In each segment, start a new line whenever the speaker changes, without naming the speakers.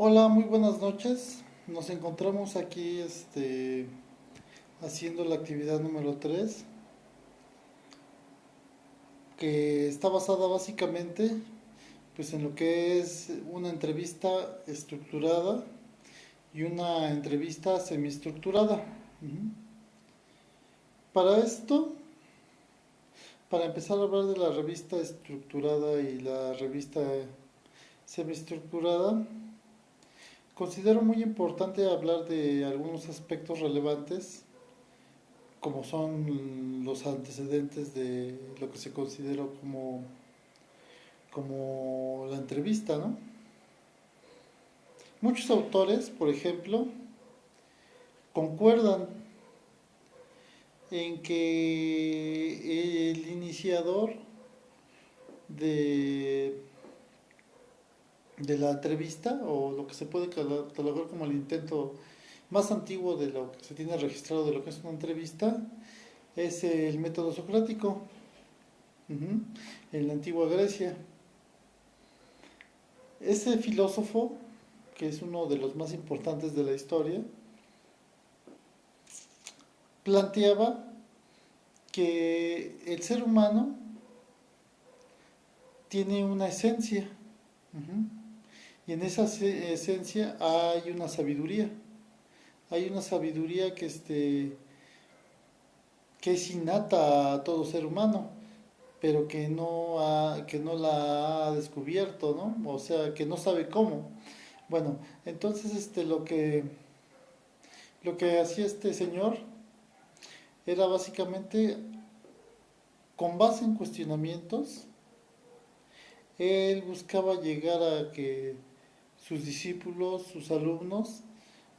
Hola, muy buenas noches. Nos encontramos aquí haciendo la actividad número 3, que está basada básicamente pues, en lo que es una entrevista estructurada y una entrevista semiestructurada. Ujú. Para esto, para empezar a hablar de la revista estructurada y la revista semiestructurada, considero muy importante hablar de algunos aspectos relevantes como son los antecedentes de lo que se consideró como la entrevista, ¿no? Muchos autores, por ejemplo, concuerdan en que el iniciador de, de la entrevista, o lo que se puede catalogar como el intento más antiguo de lo que se tiene registrado de lo que es una entrevista, es el método socrático, uh-huh, en la antigua Grecia. Ese filósofo, que es uno de los más importantes de la historia, planteaba que el ser humano tiene una esencia, uh-huh, y en esa esencia hay una sabiduría que es innata a todo ser humano, pero que no la ha descubierto, ¿no? O sea, que no sabe cómo. Bueno, entonces lo que hacía este señor era básicamente, con base en cuestionamientos, él buscaba llegar a que sus discípulos, sus alumnos,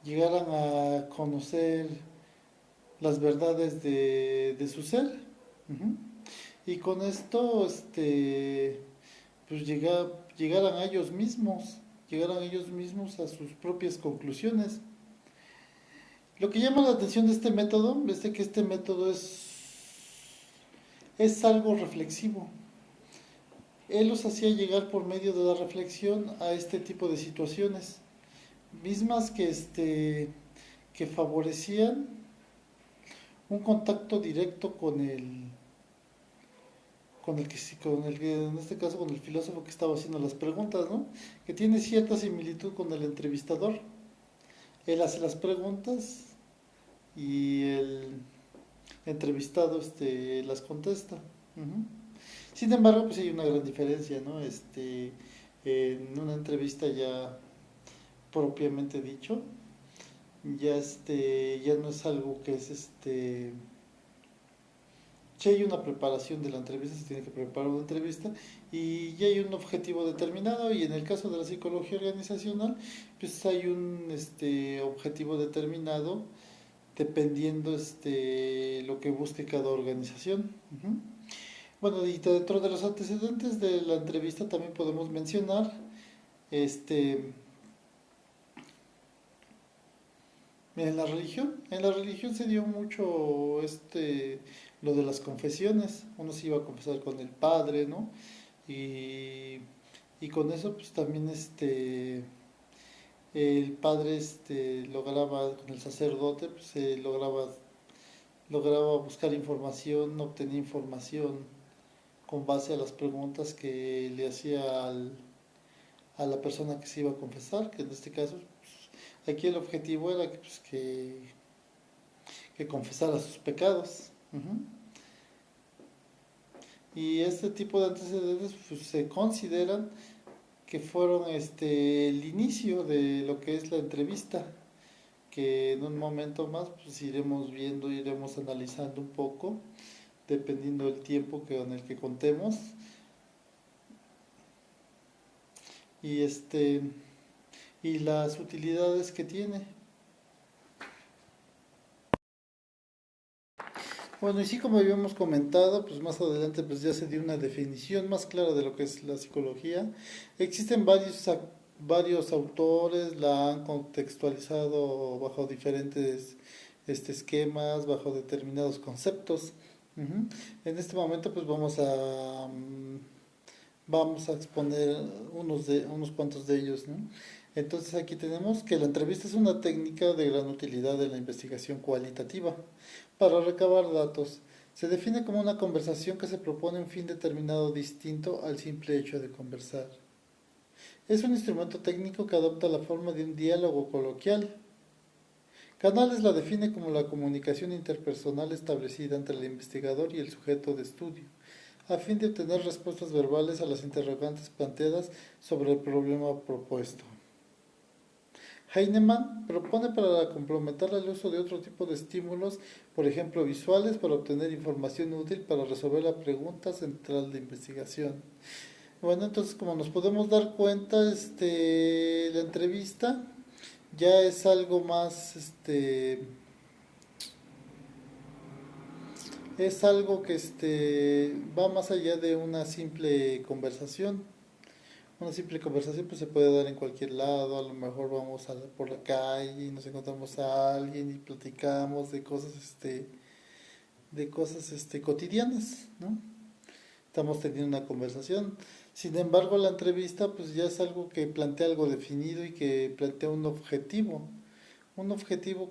llegaran a conocer las verdades de su ser. Uh-huh. Y con esto, pues llegaran a ellos mismos, llegaran ellos mismos a sus propias conclusiones. Lo que llama la atención de este método es de que este método es algo reflexivo. Él los hacía llegar por medio de la reflexión a este tipo de situaciones, mismas que favorecían un contacto directo con el que, en este caso con el filósofo que estaba haciendo las preguntas, ¿no? Que tiene cierta similitud con el entrevistador. Él hace las preguntas y el entrevistado las contesta. Uh-huh. Sin embargo, pues hay una gran diferencia, ¿no? En una entrevista ya propiamente dicho, ya no es algo que es si hay una preparación de la entrevista, se tiene que preparar una entrevista y ya hay un objetivo determinado, y en el caso de la psicología organizacional, pues hay un objetivo determinado dependiendo lo que busque cada organización. Uh-huh. Bueno, y dentro de los antecedentes de la entrevista también podemos mencionar este en la religión se dio mucho lo de las confesiones. Uno se iba a confesar con el padre, ¿no? Y, y con eso pues también el padre lograba, con el sacerdote, pues lograba buscar información, obtenía información con base a las preguntas que le hacía a la persona que se iba a confesar, que en este caso, pues, aquí el objetivo era que confesara sus pecados. Uh-huh. Y este tipo de antecedentes pues, se consideran que fueron el inicio de lo que es la entrevista, que en un momento más pues iremos viendo, iremos analizando un poco, dependiendo del tiempo con el que contemos. Y y las utilidades que tiene. Bueno, y sí, como habíamos comentado, pues más adelante pues ya se dio una definición más clara de lo que es la psicología. Existen varios autores, la han contextualizado bajo diferentes esquemas, bajo determinados conceptos. Ujú. En este momento pues vamos a Vamos a exponer unos cuantos de ellos, ¿no? Entonces aquí tenemos que la entrevista es una técnica de gran utilidad en la investigación cualitativa para recabar datos. Se define como una conversación que se propone un fin determinado distinto al simple hecho de conversar. Es un instrumento técnico que adopta la forma de un diálogo coloquial. Canales la define como la comunicación interpersonal establecida entre el investigador y el sujeto de estudio, a fin de obtener respuestas verbales a las interrogantes planteadas sobre el problema propuesto. Heinemann propone para complementar el uso de otro tipo de estímulos, por ejemplo visuales, para obtener información útil para resolver la pregunta central de investigación. Bueno, entonces como nos podemos dar cuenta, la entrevista ya es algo más, es algo que va más allá de una simple conversación. Una simple conversación pues se puede dar en cualquier lado, a lo mejor vamos por la calle y nos encontramos a alguien y platicamos de cosas cotidianas, ¿no? Estamos teniendo una conversación. Sin embargo, la entrevista pues ya es algo que plantea algo definido y que plantea un objetivo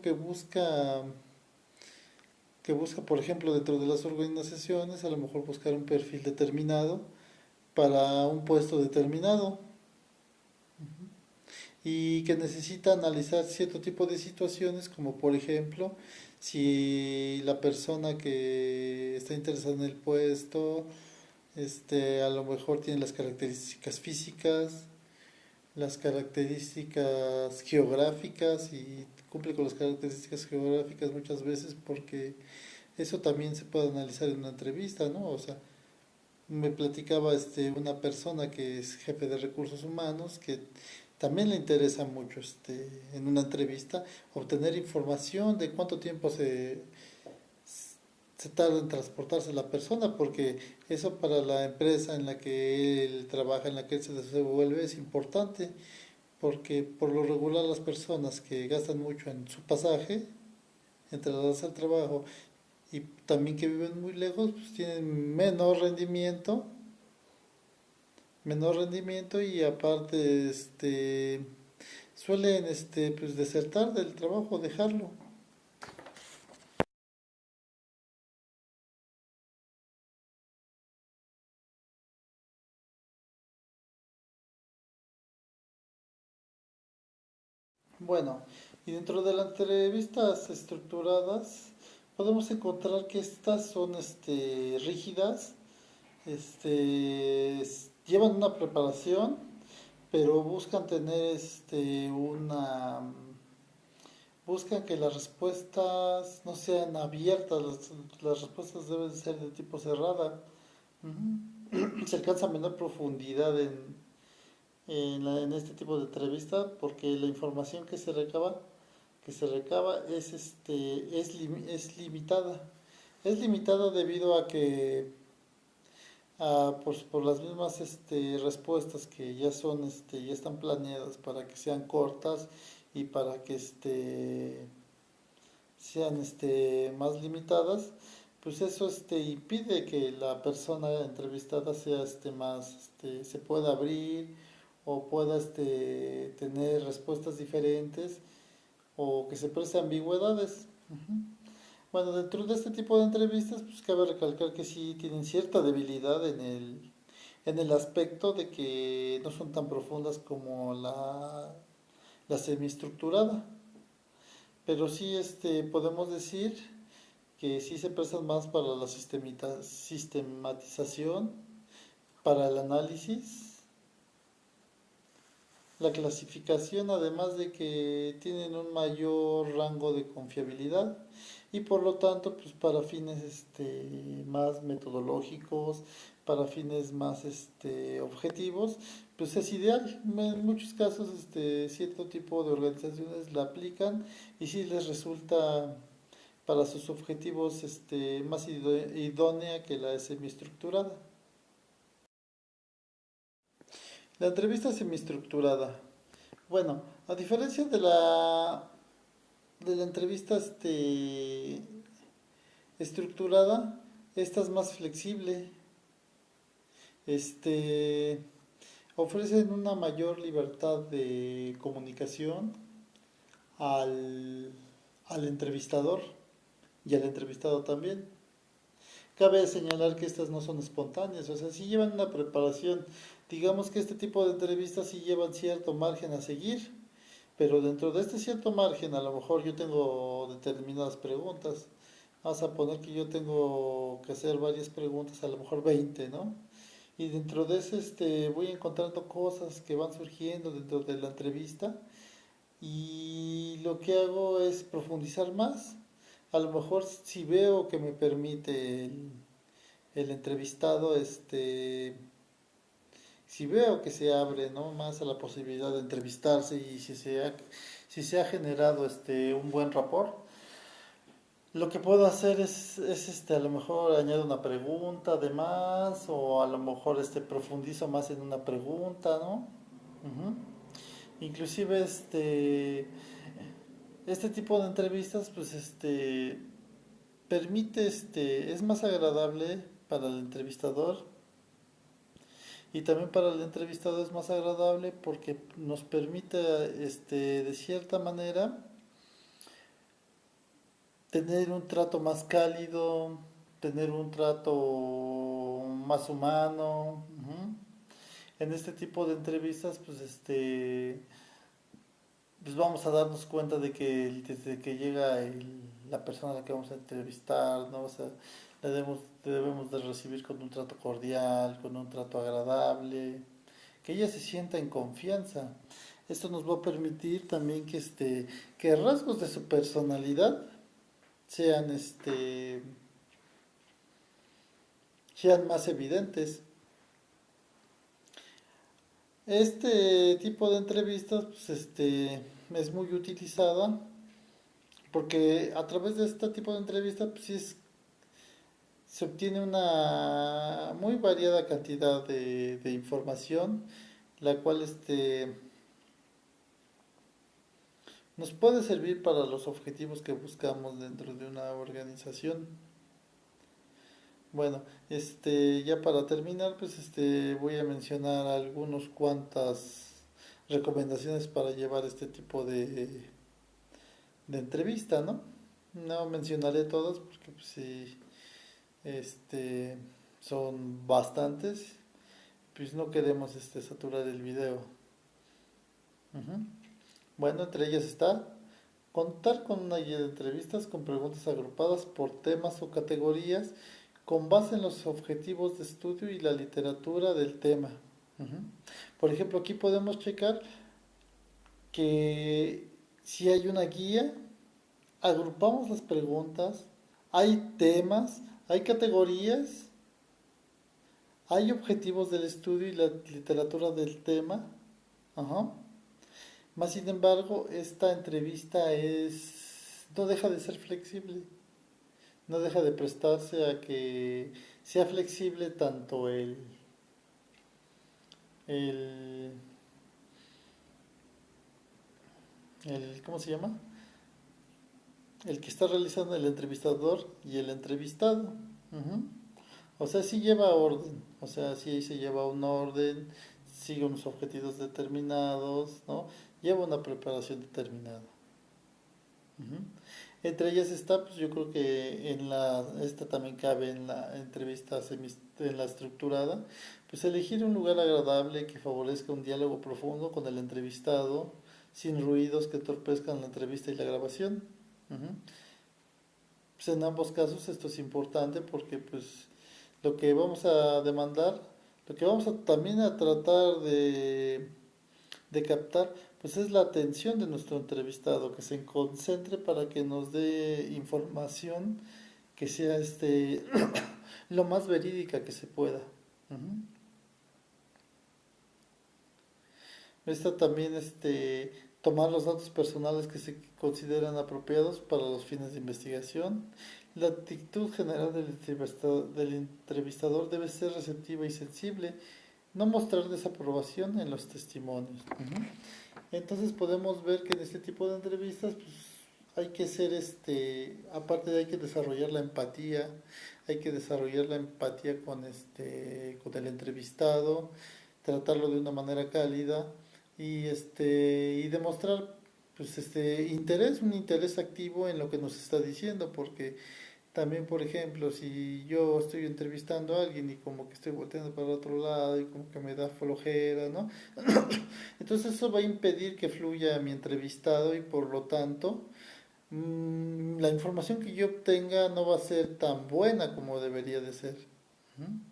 que busca, por ejemplo, dentro de las organizaciones, a lo mejor buscar un perfil determinado para un puesto determinado y que necesita analizar cierto tipo de situaciones, como por ejemplo, si la persona que está interesada en el puesto, a lo mejor tiene las características físicas, las características geográficas y cumple con las características geográficas muchas veces porque eso también se puede analizar en una entrevista, ¿no? O sea, me platicaba una persona que es jefe de recursos humanos que también le interesa mucho en una entrevista obtener información de cuánto tiempo se tarda en transportarse la persona, porque eso para la empresa en la que él trabaja, en la que él se desenvuelve, es importante, porque por lo regular las personas que gastan mucho en su pasaje, entre trasladarse al trabajo, y también que viven muy lejos, pues tienen menor rendimiento y aparte suelen pues desertar del trabajo, dejarlo. Bueno, y dentro de las entrevistas estructuradas podemos encontrar que estas son rígidas, llevan una preparación, pero buscan tener buscan que las respuestas no sean abiertas, las respuestas deben ser de tipo cerrada. Ujú. Se alcanza menor profundidad en este tipo de entrevista porque la información que se recaba es limitada. Es limitada debido a que por las mismas respuestas que ya están planeadas para que sean cortas y para que sean más limitadas, pues eso impide que la persona entrevistada sea más se pueda abrir o pueda tener respuestas diferentes o que se preste ambigüedades. Ujú. Bueno, dentro de este tipo de entrevistas, pues cabe recalcar que sí tienen cierta debilidad en el aspecto de que no son tan profundas como la semiestructurada, pero sí podemos decir que sí se prestan más para la sistematización, para el análisis, la clasificación, además de que tienen un mayor rango de confiabilidad y por lo tanto, pues para fines más metodológicos, para fines más objetivos, pues es ideal. En muchos casos, cierto tipo de organizaciones la aplican y sí les resulta para sus objetivos más idónea que la semiestructurada. La entrevista semiestructurada. Bueno, a diferencia de la entrevista estructurada, esta es más flexible. este, ofrecen una mayor libertad de comunicación al, al entrevistador y al entrevistado también. Cabe señalar que estas no son espontáneas, o sea, sí llevan una preparación. Digamos que este tipo de entrevistas sí llevan cierto margen a seguir, pero dentro de este cierto margen, a lo mejor yo tengo determinadas preguntas. Vamos a poner que yo tengo que hacer varias preguntas, a lo mejor 20, ¿no? Y dentro de ese voy encontrando cosas que van surgiendo dentro de la entrevista y lo que hago es profundizar más. A lo mejor si veo que me permite el entrevistado, si veo que se abre, ¿no?, más a la posibilidad de entrevistarse y si se ha generado un buen rapport, lo que puedo hacer es a lo mejor añado una pregunta de más o a lo mejor profundizo más en una pregunta, ¿no? Ujú. Inclusive este tipo de entrevistas pues permite es más agradable para el entrevistador y también para el entrevistado es más agradable porque nos permite de cierta manera tener un trato más cálido, tener un trato más humano. Ujú. En este tipo de entrevistas, pues pues vamos a darnos cuenta de que desde que llega la persona a la que vamos a entrevistar, ¿no? O sea, debemos de recibir con un trato cordial, con un trato agradable, que ella se sienta en confianza. Esto nos va a permitir también que rasgos de su personalidad sean sean más evidentes. Este tipo de entrevistas pues, es muy utilizada porque a través de este tipo de entrevistas pues, sí se obtiene una muy variada cantidad de información, la cual nos puede servir para los objetivos que buscamos dentro de una organización. Bueno, ya para terminar, pues voy a mencionar algunos cuantas recomendaciones para llevar este tipo de entrevista, ¿no? No mencionaré todas porque pues sí, este, son bastantes, pues no queremos saturar el video. Ujú. Bueno, entre ellas está contar con una guía de entrevistas con preguntas agrupadas por temas o categorías con base en los objetivos de estudio y la literatura del tema. Ujú. Por ejemplo, aquí podemos checar que si hay una guía, agrupamos las preguntas, hay temas, hay categorías, hay objetivos del estudio y la literatura del tema. Ajá. Más sin embargo, esta entrevista no deja de ser flexible, no deja de prestarse a que sea flexible tanto el, ¿cómo se llama? El que está realizando el entrevistador y el entrevistado. Ujú. O sea, sí lleva orden, o sea, sí se lleva un orden, sigue unos objetivos determinados, ¿no? Lleva una preparación determinada. Ujú. Entre ellas está, pues yo creo que esta también cabe en la entrevista en la estructurada, pues elegir un lugar agradable que favorezca un diálogo profundo con el entrevistado, sin ruidos que entorpezcan la entrevista y la grabación. Ujú. Pues en ambos casos esto es importante porque pues lo que vamos a demandar, lo que vamos a también a tratar de captar, pues es la atención de nuestro entrevistado, que se concentre para que nos dé información que sea lo más verídica que se pueda. Ujú. Esta también tomar los datos personales que se consideran apropiados para los fines de investigación. La actitud general del entrevistador debe ser receptiva y sensible, no mostrar desaprobación en los testimonios. Ujú. Entonces podemos ver que en este tipo de entrevistas pues, hay que ser, aparte de hay que desarrollar la empatía, hay que desarrollar la empatía con el entrevistado, tratarlo de una manera cálida y demostrar pues interés, un interés activo en lo que nos está diciendo, porque también, por ejemplo, si yo estoy entrevistando a alguien y como que estoy volteando para el otro lado y como que me da flojera, ¿no? Entonces eso va a impedir que fluya mi entrevistado y por lo tanto la información que yo obtenga no va a ser tan buena como debería de ser. ¿Mm?